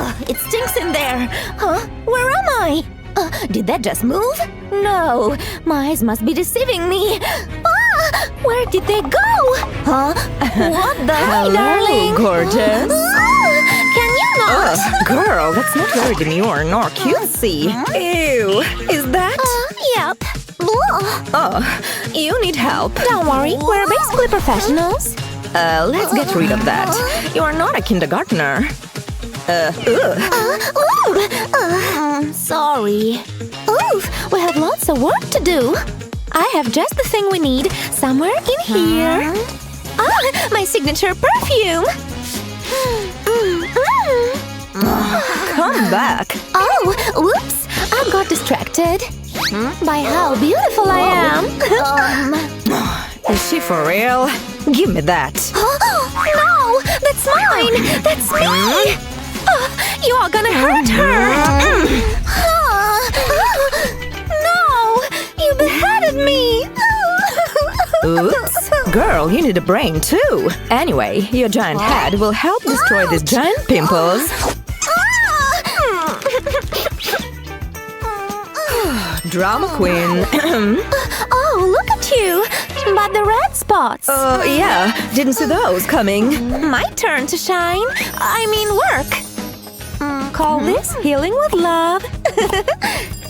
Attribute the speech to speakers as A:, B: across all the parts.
A: Ugh, it stinks in there. Huh? Where am I? Did that just move? No, my eyes must be deceiving me. Where did they go? Huh? What the?
B: Hello,
A: darling?
B: gorgeous.
A: Can you not?
B: Girl, that's not very demure nor cutesy. Ew, is that?
A: Yep.
B: You need help.
A: Don't worry, we're basically professionals.
B: Let's get rid of that. You are not a kindergartner.
A: Sorry. Oof, we have lots of work to do. I have just the thing we need somewhere in here. My signature perfume.
B: Come back.
A: Oh, whoops. I got distracted by how beautiful I am.
B: Is she for real? Give me that.
A: No, that's mine. That's me. You are gonna hurt her. No, you beheaded me.
B: Oops. Girl, you need a brain too. Anyway, your giant head will help destroy these giant pimples. Drama queen.
A: Oh, look at you. But the red spots.
B: Yeah, didn't see those coming.
A: My turn to shine. I mean work. Call this healing with love.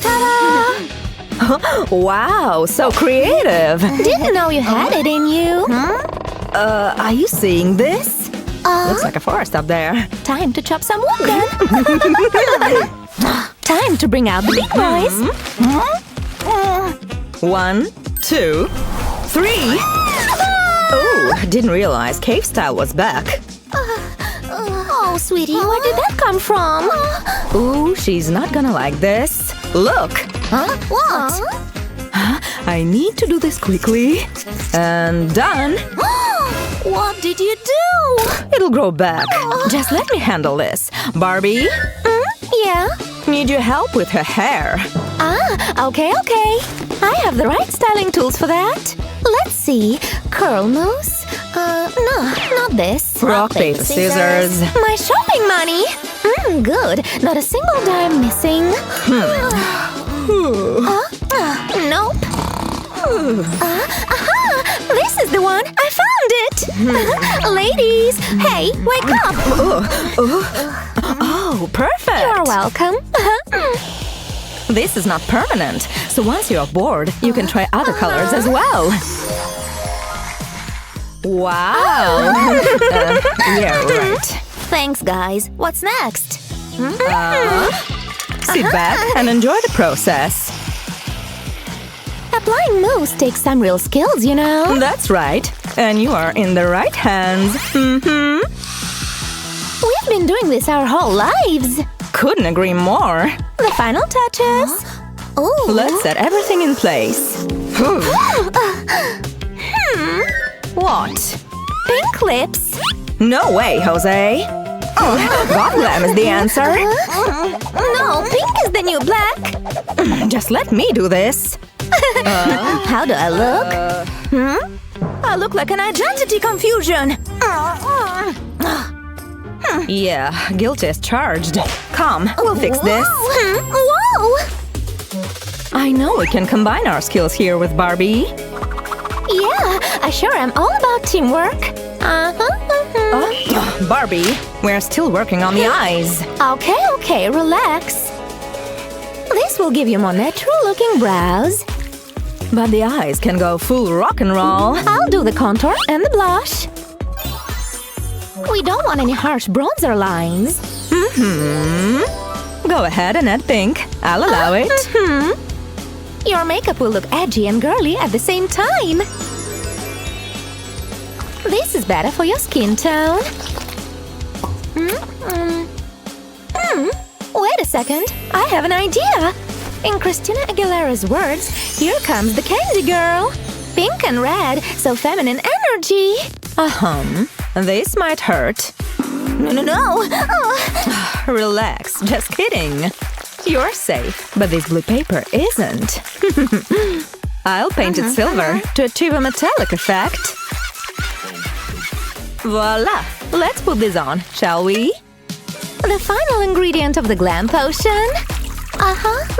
A: Ta-da!
B: Wow, so creative.
A: Didn't know you had it in you.
B: Are you seeing this? Looks like a forest up there.
A: Time to chop some wood then. Time to bring out the big boys.
B: 1, 2, 3. Oh, didn't realize cave style was back.
A: Oh, sweetie, where did that come from?
B: Ooh, she's not gonna like this. Look!
A: What?
B: I need to do this quickly. And done!
A: What did you do?
B: It'll grow back. Just let me handle this. Barbie?
A: Yeah?
B: Need your help with her hair.
A: Okay. I have the right styling tools for that. Let's see. Curl mousse? No, not this.
B: Rock, paper, scissors.
A: My shopping money! Good. Not a single dime missing. Nope. This is the one. I found it. Ladies, hey, wake up.
B: Oh, perfect.
A: You're welcome.
B: This is not permanent, so once you're bored, you can try other colors as well. Wow. Yeah, right.
A: Thanks, guys. What's next?
B: Sit back and enjoy the process.
A: Applying mousse takes some real skills, you know.
B: That's right. And you are in the right hands.
A: We've been doing this our whole lives.
B: Couldn't agree more.
A: The final touches.
B: Let's set everything in place. What?
A: Pink lips.
B: No way, Jose. God glam is the answer.
A: No, pink is the new black.
B: Just let me do this.
A: How do I look? I look like an identity confusion.
B: Yeah, guilty as charged. Come, we'll fix this.
A: Whoa!
B: I know we can combine our skills here with Barbie.
A: Yeah, I sure am all about teamwork.
B: Barbie, we're still working on the eyes.
A: Okay, relax. This will give you more natural-looking brows.
B: But the eyes can go full rock and roll.
A: I'll do the contour and the blush. We don't want any harsh bronzer lines.
B: Go ahead and add pink. I'll allow it.
A: Your makeup will look edgy and girly at the same time. This is better for your skin tone. Wait a second. I have an idea. In Christina Aguilera's words, here comes the candy girl. Pink and red, so feminine energy.
B: This might hurt.
A: No.
B: Relax, just kidding. You're safe, but this blue paper isn't. I'll paint it silver to achieve a metallic effect. Voila! Let's put this on, shall we?
A: The final ingredient of the glam potion.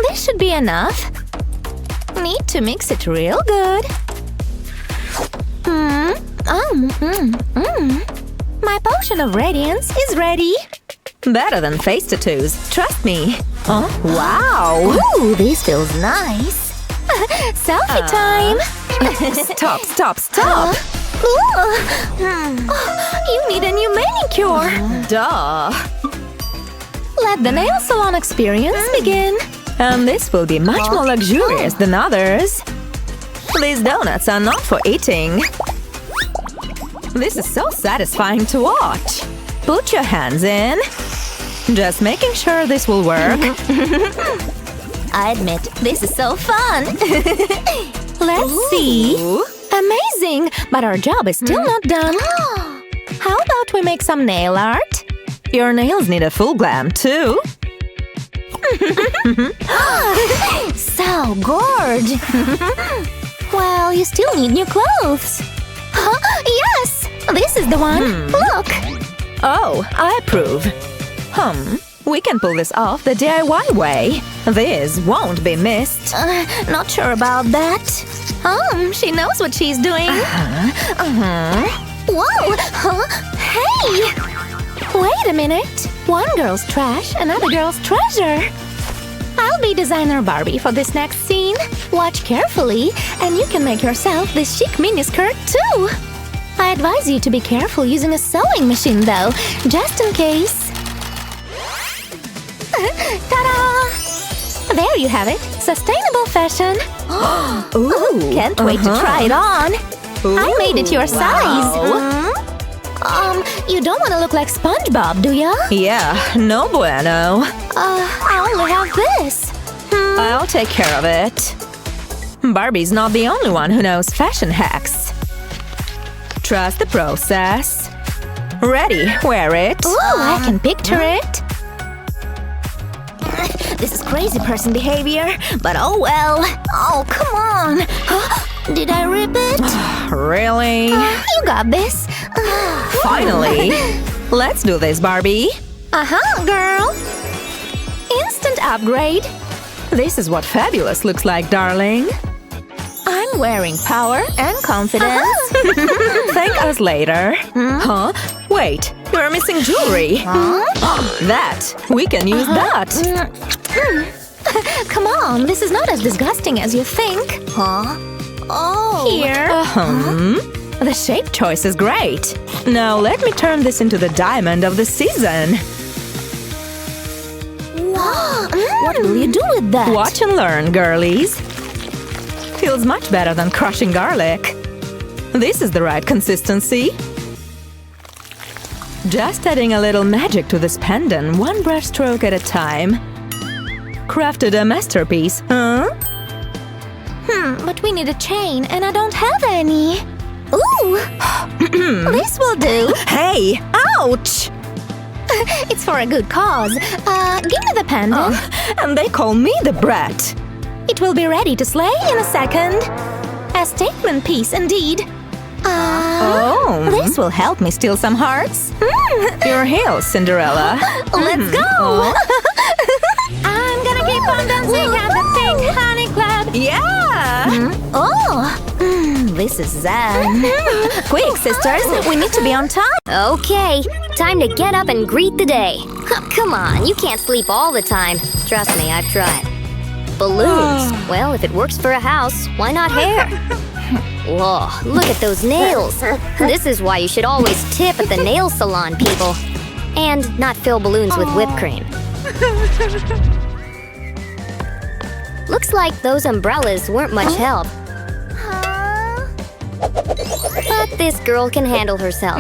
A: This should be enough. Need to mix it real good. My potion of radiance is ready.
B: Better than face tattoos, trust me. Oh, wow!
A: Ooh, this feels nice. Selfie time.
B: Stop!
A: You need a new manicure.
B: Duh!
A: Let the nail salon experience begin.
B: And this will be much more luxurious than others. These donuts are not for eating. This is so satisfying to watch. Put your hands in. Just making sure this will work.
A: I admit, this is so fun. Let's see. Amazing! But our job is still not done. How about we make some nail art?
B: Your nails need a full glam too.
A: So gorge! Well, you still need new clothes. Yes! This is the one. Look!
B: Oh, I approve. We can pull this off the DIY way. This won't be missed.
A: Not sure about that. She knows what she's doing. Whoa! Hey! Wait a minute. One girl's trash, another girl's treasure. I'll be designer Barbie for this next scene. Watch carefully, and you can make yourself this chic miniskirt too. I advise you to be careful using a sewing machine though, just in case. Ta-da! There you have it, sustainable fashion.
B: Ooh!
A: Can't wait to try it on. I made it your size. You don't want to look like SpongeBob, do ya?
B: Yeah, no bueno.
A: I only have this.
B: I'll take care of it. Barbie's not the only one who knows fashion hacks. Trust the process. Ready, wear it.
A: Ooh, I can picture it. This is crazy person behavior, but oh well. Oh, come on. Did I rip it?
B: Really?
A: You got this.
B: Finally. Let's do this, Barbie.
A: Girl. Instant upgrade.
B: This is what fabulous looks like, darling.
A: I'm wearing power and confidence.
B: Thank us later. Wait, you're missing jewelry. That. We can use that.
A: Come on, this is not as disgusting as you think. Oh. Here.
B: The shape choice is great. Now let me turn this into the diamond of the season.
A: Wow. What will you do with that?
B: Watch and learn, girlies. Feels much better than crushing garlic. This is the right consistency. Just adding a little magic to this pendant, one brush stroke at a time. Crafted a masterpiece, huh?
A: But we need a chain, and I don't have any. Ooh! This will do.
B: Hey! Ouch!
A: It's for a good cause. Give me the pendant.
B: And they call me the brat.
A: It will be ready to slay in a second. A statement piece, indeed.
B: This will help me steal some hearts. Your heels, Cinderella.
A: Let's go! I'm gonna keep on dancing at the Pink Honey Club.
B: Yeah!
A: This is zen.
B: Quick, sisters, we need to be on time.
C: Okay, time to get up and greet the day. Come on, you can't sleep all the time. Trust me, I've tried. Balloons. Well, if it works for a house, why not hair? Whoa, look at those nails. This is why you should always tip at the nail salon, people. And not fill balloons with whipped cream. Looks like those umbrellas weren't much help. But this girl can handle herself.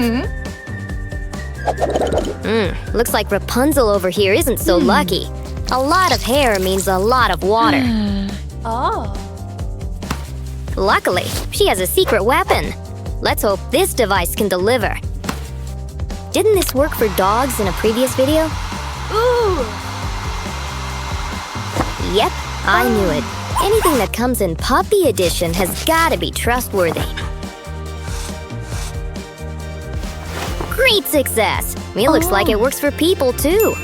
C: Looks like Rapunzel over here isn't so lucky. A lot of hair means a lot of water. Luckily, she has a secret weapon. Let's hope this device can deliver. Didn't this work for dogs in a previous video? Yep, I knew it. Anything that comes in Puppy Edition has gotta be trustworthy. Great success! It looks like it works for people too.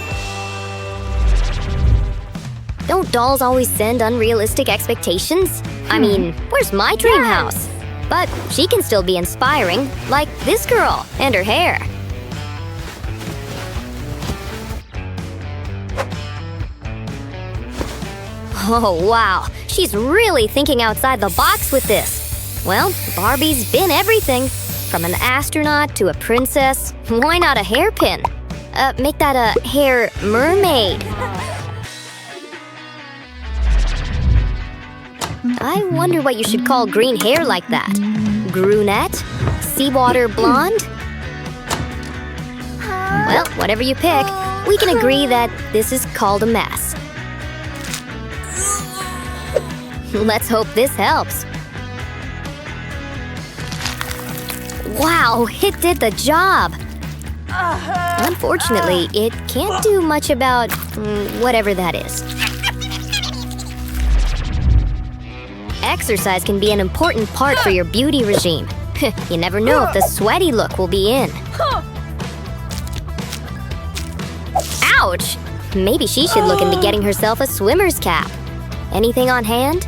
C: Don't dolls always send unrealistic expectations? I mean, where's my dream house? But she can still be inspiring, like this girl and her hair. Oh, wow. She's really thinking outside the box with this. Well, Barbie's been everything. From an astronaut to a princess. Why not a hairpin? Make that a hair mermaid. I wonder what you should call green hair like that. Brunette? Seawater blonde? Well, whatever you pick, we can agree that this is called a mess. Let's hope this helps. Wow, it did the job! Unfortunately, it can't do much about whatever that is. Exercise can be an important part for your beauty regime. You never know if the sweaty look will be in. Ouch! Maybe she should look into getting herself a swimmer's cap. Anything on hand?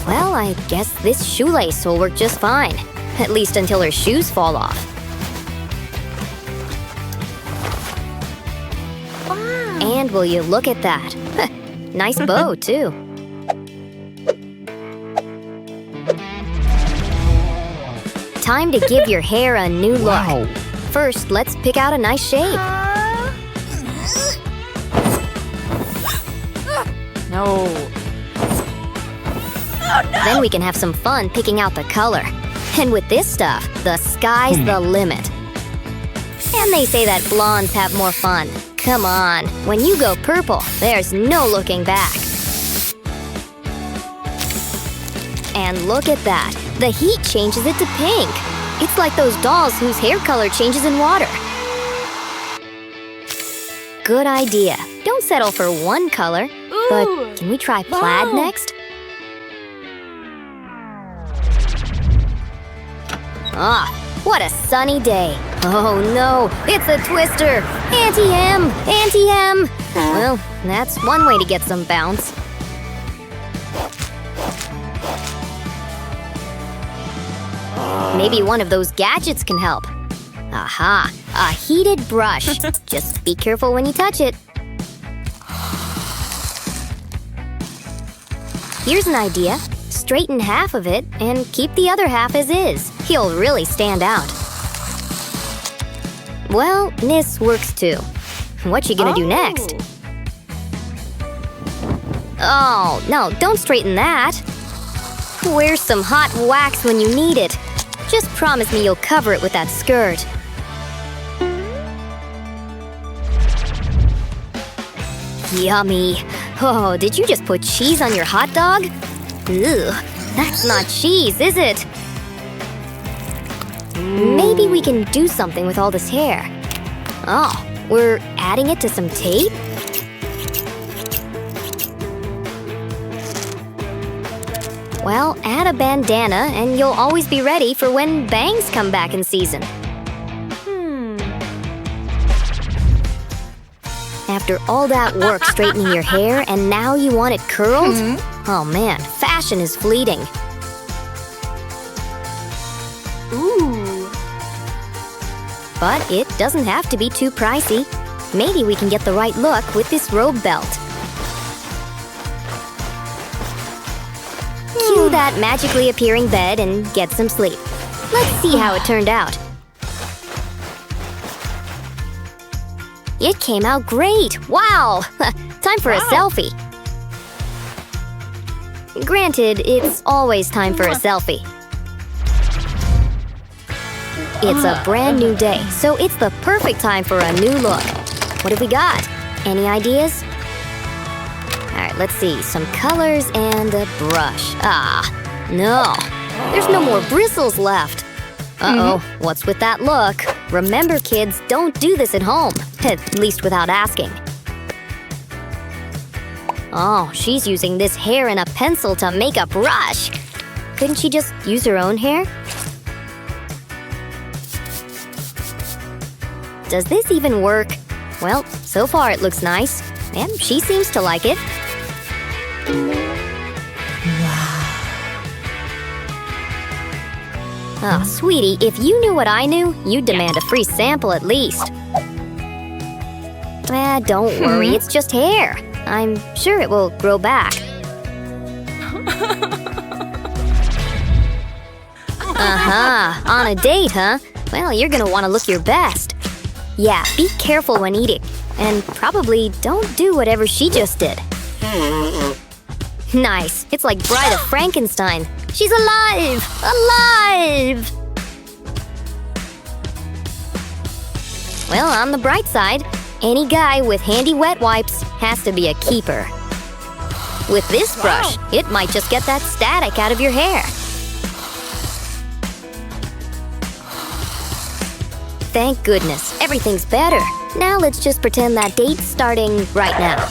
C: Well, I guess this shoelace will work just fine. At least until her shoes fall off.
A: Wow.
C: And will you look at that? Nice bow, too. Time to give your hair a new look. First, let's pick out a nice shade.
B: No.
C: Then we can have some fun picking out the color. And with this stuff, the sky's the limit. And they say that blondes have more fun. Come on, when you go purple, there's no looking back. And look at that. The heat changes it to pink. It's like those dolls whose hair color changes in water. Good idea. Don't settle for one color. But can we try plaid next? Ah, what a sunny day. Oh no, it's a twister. Anti-hem, anti-hem. Well, that's one way to get some bounce. Maybe one of those gadgets can help. Aha, a heated brush. Just be careful when you touch it. Here's an idea. Straighten half of it and keep the other half as is. He'll really stand out. Well, this works too. What you gonna do next? Oh, no, don't straighten that. Where's some hot wax when you need it? Just promise me you'll cover it with that skirt. Yummy. Oh, did you just put cheese on your hot dog? Ew, that's not cheese, is it? Maybe we can do something with all this hair. Oh, we're adding it to some tape? Well, add a bandana and you'll always be ready for when bangs come back in season. After all that work straightening your hair and now you want it curled? Oh man, fashion is fleeting.
A: Ooh.
C: But it doesn't have to be too pricey. Maybe we can get the right look with this robe belt. Cue that magically appearing bed and get some sleep. Let's see how it turned out. It came out great! Wow! Time for a selfie. Granted, it's always time for a selfie. It's a brand new day, so it's the perfect time for a new look. What have we got? Any ideas? Alright, let's see. Some colors and a brush. Ah, no. There's no more bristles left. Uh-oh, what's with that look? Remember, kids, don't do this at home. At least without asking. Oh, she's using this hair and a pencil to make a brush. Couldn't she just use her own hair? Does this even work? Well, so far it looks nice. And she seems to like it. Oh, sweetie, if you knew what I knew, you'd demand a free sample at least. Don't worry, it's just hair. I'm sure it will grow back. On a date, huh? Well, you're gonna want to look your best. Yeah, be careful when eating. And probably don't do whatever she just did. Nice. It's like Bride of Frankenstein. She's alive! Alive! Well, on the bright side, any guy with handy wet wipes has to be a keeper. With this brush, it might just get that static out of your hair. Thank goodness, everything's better. Now let's just pretend that date's starting right now.